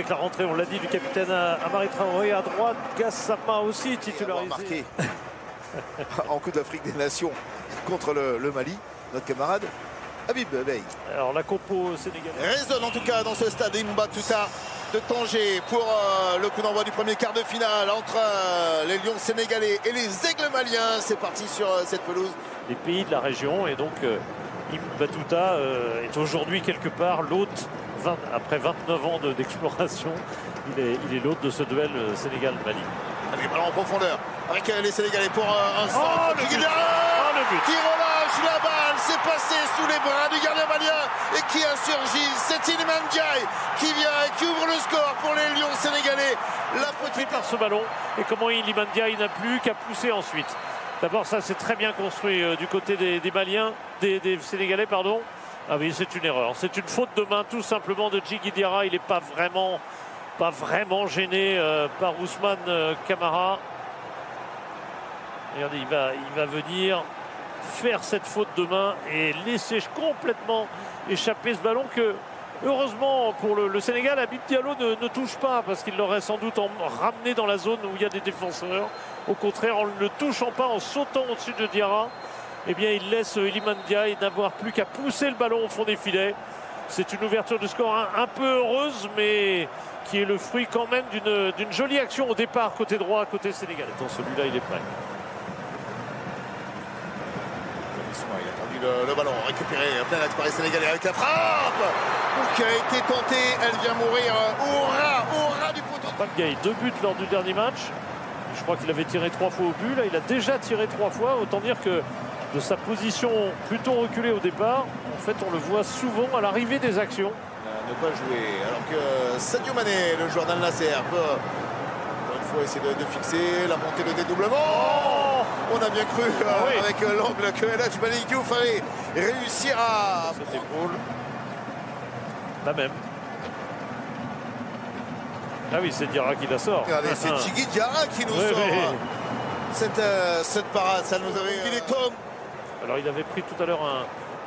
Avec la rentrée, on l'a dit, du capitaine Amari Traoré à droite, Gassama aussi titularisé. En Coupe d'Afrique des Nations contre le Mali, notre camarade Habib Beye. Alors la compo sénégalaise résonne en tout cas dans ce stade Imbatuta de Tanger pour le coup d'envoi du premier quart de finale entre les Lions sénégalais et les Aigles maliens. C'est parti sur cette pelouse. Les pays de la région, et donc Imbatuta est aujourd'hui quelque part l'hôte, après 29 ans d'exploration, il est l'hôte de ce duel Sénégal-Mali. Avec ballon en profondeur, avec les Sénégalais pour un centre le but. Qui relâche la balle, c'est passé sous les bras du gardien malien et qui a surgi. C'est Iliman Ndiaye qui vient et qui ouvre le score pour les Lions sénégalais. La petite par ce ballon, et comment Iliman Ndiaye n'a plus qu'à pousser ensuite. D'abord, ça c'est très bien construit du côté des Maliens, des Sénégalais, pardon. Ah oui, c'est une erreur. C'est une faute de main tout simplement de Djigui Diarra. Il n'est pas vraiment gêné par Ousmane Camara. Regardez, il va venir faire cette faute de main et laisser complètement échapper ce ballon que, heureusement pour le Sénégal, Habib Diallo ne touche pas, parce qu'il l'aurait sans doute ramené dans la zone où il y a des défenseurs. Au contraire, en ne le touchant pas, en sautant au-dessus de Diarra, eh bien, il laisse Iliman Ndiaye n'avoir plus qu'à pousser le ballon au fond des filets. C'est une ouverture de score un peu heureuse, mais qui est le fruit quand même d'une jolie action au départ, côté droit, côté sénégalais. Dans celui-là, il est prêt. Il a perdu le ballon, récupéré, plein l'axe par les Sénégalais avec la frappe qui a été tentée, elle vient mourir au ras du poteau. Pape 2 buts lors du dernier match. Je crois qu'il avait tiré 3 fois au but. Là, il a déjà tiré 3 fois. Autant dire que de sa position plutôt reculée au départ, en fait, on le voit souvent à l'arrivée des actions. Ne pas jouer, alors que Sadio Mané, le joueur d'Al Nasser, peut encore une fois essayer de fixer la montée de dédoublement. On a bien cru avec l'angle que El Hadji Malick Diouf allait réussir à... Cette épaule, la même. Ah oui, c'est Diarra qui la sort. Regardez, c'est Djigui Diarra qui nous sort cette parade. Ça nous avait... Il est Tom. Alors il avait pris tout à l'heure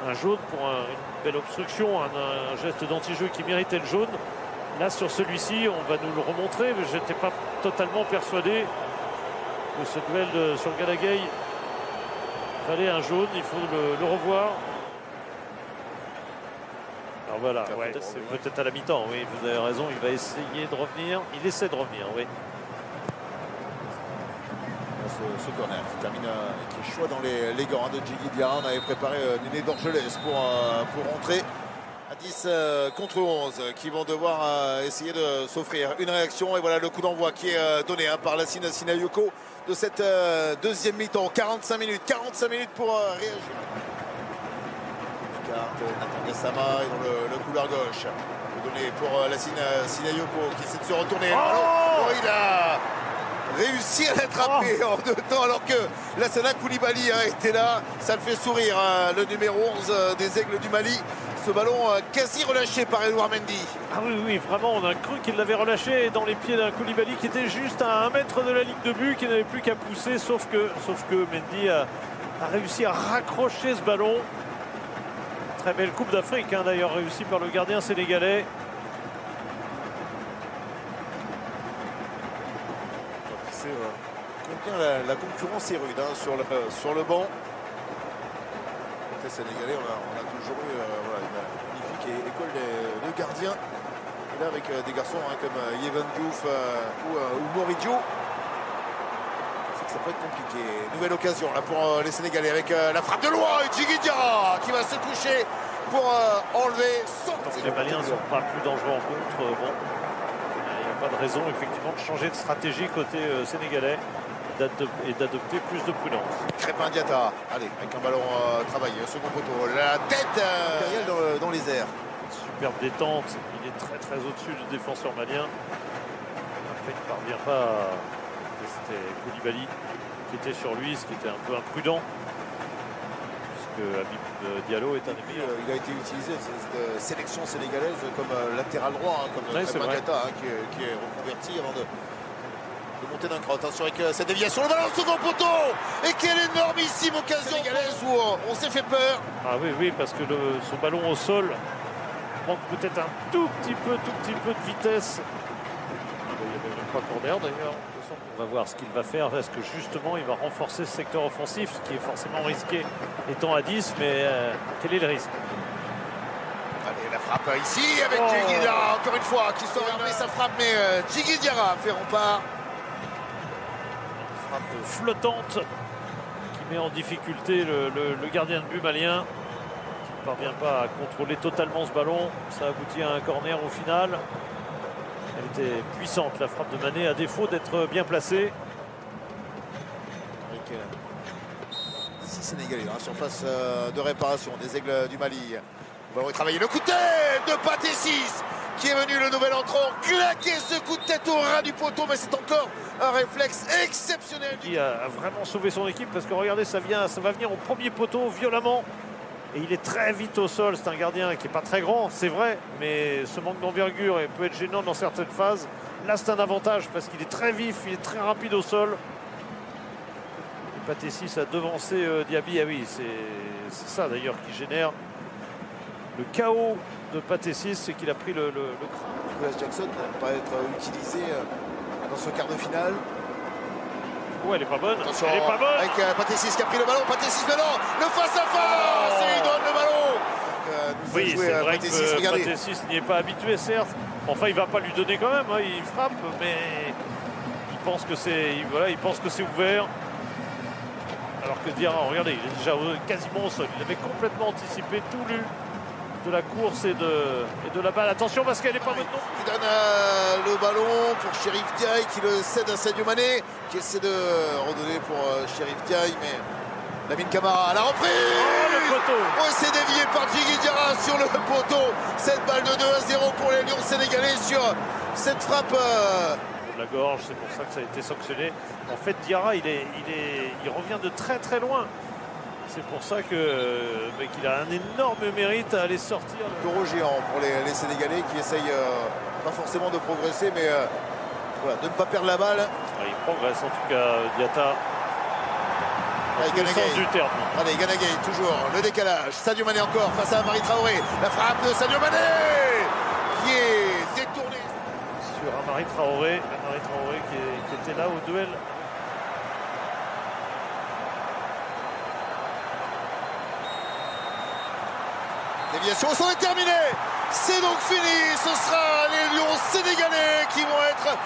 un jaune pour une belle obstruction, un geste d'anti-jeu qui méritait le jaune. Là, sur celui-ci, on va nous le remontrer, mais je n'étais pas totalement persuadé que ce duel sur le Galagay fallait un jaune. Il faut le revoir. Alors voilà, ouais, c'est peut-être à la mi-temps, oui, vous avez raison, il va essayer de revenir. Il essaie de revenir, oui. Ce corner qui termine, qui est choix dans les gants de Djigui Diarra. On avait préparé Néné d'Orgelès pour rentrer à 10 contre 11 qui vont devoir essayer de s'offrir une réaction. Et voilà le coup d'envoi qui est donné par Lassina Sinayoko de cette deuxième mi-temps. 45 minutes pour réagir. Nathan Gassama est dans le couloir gauche. Donné pour Lassina Sinayoko qui essaie de se retourner. Il a réussi à l'attraper en 2 temps, alors que Lassana Coulibaly a été là. Ça le fait sourire, le numéro 11 des Aigles du Mali. Ce ballon quasi relâché par Edouard Mendy. Ah oui, vraiment, on a cru qu'il l'avait relâché dans les pieds d'un Coulibaly qui était juste à 1 mètre de la ligne de but, qui n'avait plus qu'à pousser, sauf que Mendy a réussi à raccrocher ce ballon. Très belle Coupe d'Afrique, d'ailleurs, réussie par le gardien sénégalais. La concurrence est rude sur le banc. Côté sénégalais, on a toujours eu une magnifique école de gardiens. Et là, avec des garçons comme Yvan Diouf ou Moridio, c'est que ça peut être compliqué. Nouvelle occasion là pour les Sénégalais avec la frappe de loin et Djigui Diarra qui va se coucher pour enlever son... Les Maliens ne sont pas plus dangereux en contre. Bon, il n'y a pas de raison effectivement de changer de stratégie côté sénégalais et d'adopter plus de prudence. Crépin Diatta, allez, avec un ballon travaillé, second poteau, la tête dans les airs. Superbe détente, il est très au-dessus du défenseur malien. Après, il ne parvient pas. C'était Coulibaly qui était sur lui, ce qui était un peu imprudent, puisque Habib Diallo est un ennemi. Il a été utilisé cette sélection sénégalaise comme latéral droit, comme Crépin Diatta, qui est reconverti avant de monter d'un cran. Attention avec cette déviation, le ballon au second poteau. Et quelle énormissime occasion sénégalaise où on s'est fait peur. Ah oui, parce que son ballon au sol manque peut-être un tout petit peu de vitesse. Il n'y avait même pas corner d'ailleurs. On va voir ce qu'il va faire. Est-ce que justement il va renforcer ce secteur offensif, ce qui est forcément risqué étant à 10, mais quel est le risque? Allez, la frappe ici avec Djigui Diarra, encore une fois, qui sort armé sa frappe, mais Djigui Diarra fait rempart. Une frappe flottante qui met en difficulté le gardien de but malien. Il ne parvient pas à contrôler totalement ce ballon. Ça aboutit à un corner au final. Elle était puissante, la frappe de Mané, à défaut d'être bien placée. Avec 6 Sénégalais dans la surface de réparation des Aigles du Mali. On va retravailler le coup de tête de Pathé 6 qui est venu, le nouvel entrant, claquer ce coup de tête au ras du poteau, mais c'est encore un réflexe exceptionnel. Il a vraiment sauvé son équipe parce que regardez, ça va venir au premier poteau violemment. Et il est très vite au sol. C'est un gardien qui n'est pas très grand, c'est vrai, mais ce manque d'envergure peut être gênant dans certaines phases. Là, c'est un avantage parce qu'il est très vif, il est très rapide au sol. Et Pathé 6 a devancé Diaby. Ah oui, c'est ça d'ailleurs qui génère le chaos de Pathé 6, c'est qu'il a pris le Nicolas Jackson ne va pas être utilisé dans ce quart de finale. Oh, elle est pas bonne. Attention, elle est pas bonne. avec Pathé 6 qui a pris le ballon. Pathé 6 maintenant, le face-à-face, et il donne le ballon. Oui, c'est vrai Pathé que 6, regardez. Pathé 6 n'y est pas habitué, certes. Enfin, il va pas lui donner quand même, hein. Il frappe, mais il pense que c'est ouvert. Alors que Diarra, regardez, il est déjà quasiment au sol. Il avait complètement anticipé, tout lu de la course et de la balle. Attention parce qu'elle n'est pas bonne. Qui donne le ballon pour Chérif Diaye, qui le cède à Sadio Mané, qui essaie de redonner pour Chérif Diaye, mais Lamine Camara à la reprise. Oh, le poteau. Oh, c'est dévié par Djigui Diarra sur le poteau. Cette balle de 2-0 pour les Lions sénégalais sur cette frappe. De la gorge, c'est pour ça que ça a été sanctionné. En fait, Diarra, il revient de très très loin. C'est pour ça qu'il a un énorme mérite à aller sortir. Taureau géant pour les Sénégalais qui essayent pas forcément de progresser, mais voilà, de ne pas perdre la balle. Ouais, il progresse en tout cas, Diatta. Dans le sens du terme. Allez, Gana Gueye, toujours le décalage. Sadio Mané encore face à Amari Traoré. La frappe de Sadio Mané qui est détournée. Sur Amari Traoré qui était là au duel. Déviation, c'en est terminé. C'est donc fini. Ce sera les Lions sénégalais qui vont être